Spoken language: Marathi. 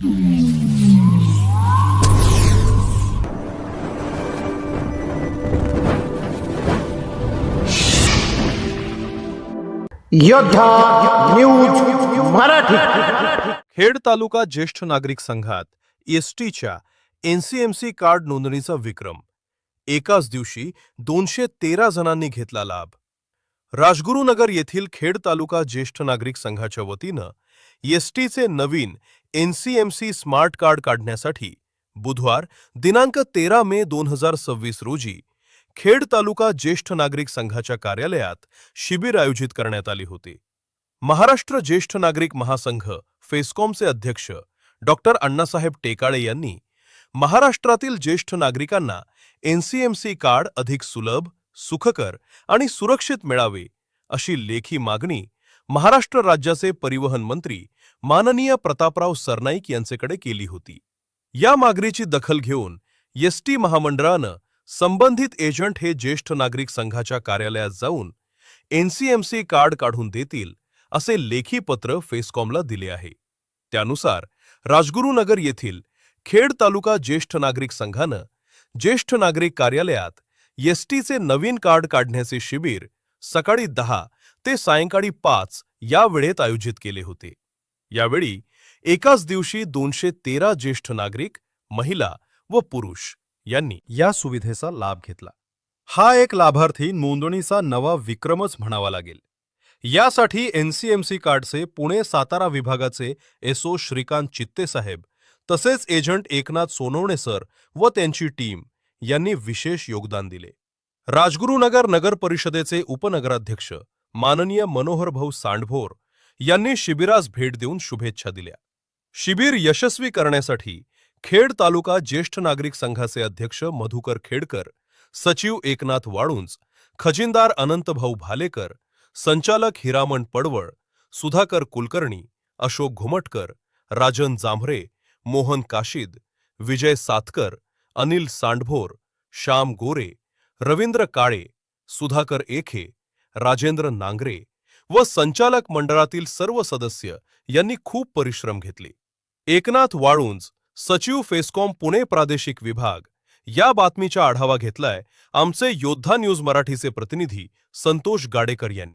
योद्धा न्यूज मराठी। खेड तालुका ज्येष्ठ नागरिक संघात एसटीच्या एनसीएमसी कार्ड नोंदणीचा विक्रम। एकाच दिवशी 213 जणांनी घेतला लाभ। राजगुरुनगर येथील खेड तालुका ज्येष्ठ नागरिक संघाच्या वतीनं एसटीचे नवीन एनसीएमसी स्मार्ट कार्ड काढण्यासाठी बुधवार दिनांक 13 मे 2026 रोजी खेड तालुका ज्येष्ठ नागरिक संघाच्या कार्यालयात शिबिर आयोजित करण्यात आले होते। महाराष्ट्र ज्येष्ठ नागरिक महासंघ फेस्कॉमचे अध्यक्ष डॉक्टर अण्णासाहेब टेकाळे यांनी महाराष्ट्रातील ज्येष्ठ नागरिकांना एनसीएमसी कार्ड अधिक सुलभ, सुखकर आणि सुरक्षित मिळावे अशी लेखी मागणी महाराष्ट्र राज्याचे परिवहन मंत्री माननीय प्रतापराव सरनाईक यांच्याकडे केली होती। या मागणीची दखल घेऊन एसटी महामंडळानं संबंधित एजंट हे ज्येष्ठ नागरिक संघाच्या कार्यालयात जाऊन एनसीएमसी कार्ड काढून देतील असे लेखी पत्र फेस्कॉमला दिले आहे। त्यानुसार राजगुरुनगर येथील खेड तालुका ज्येष्ठ नागरिक संघानं ज्येष्ठ नागरिक कार्यालयात एसटीचे नवीन कार्ड काढण्याचे शिबिर सकाळी 10 ते सायंकाळी 5 या वेळेत आयोजित केले होते। यावेळी एकाच दिवशी 213 ज्येष्ठ नागरिक, महिला व पुरुष यांनी या सुविधेचा लाभ घेतला। हा एक लाभार्थी नोंदणीचा नवा विक्रमच म्हणावा लागेल। यासाठी एनसीएमसी कार्डचे पुणे सातारा विभागाचे एसओ श्रीकांत चित्ते साहेब तसेच एजंट एकनाथ सोनवणे सर व त्यांची टीम यांनी विशेष योगदान दिले। राजगुरुनगर नगर परिषदेचे उपनगराध्यक्ष माननीय मनोहर भाऊ सांडभोर यांनी शिबिरास भेट देऊन शुभेच्छा दिल्या। शिबिर यशस्वी करण्यासाठी खेड तालुका ज्येष्ठ नागरिक संघाचे अध्यक्ष मधुकर खेडकर, सचिव एकनाथ वाळुंज, खजिनदार अनंतभाऊ भालेकर, संचालक हिरामण पडवळ, सुधाकर कुलकर्णी, अशोक घुमटकर, राजन जांभरे, मोहन काशीद, विजय सातकर, अनिल सांडभोर, श्याम गोरे, रवींद्र काळे, सुधाकर एखे, राजेंद्र नांगरे व संचालक मंडळातील सर्व सदस्य यांनी खूप परिश्रम घेतले। एकनाथ वाळुंज, सचिव फेस्कॉम पुणे प्रादेशिक विभाग या बातमीचा आढावा घेतलाय आमचे योद्धा न्यूज मराठीचे प्रतिनिधी संतोष गाडेकर यांनी।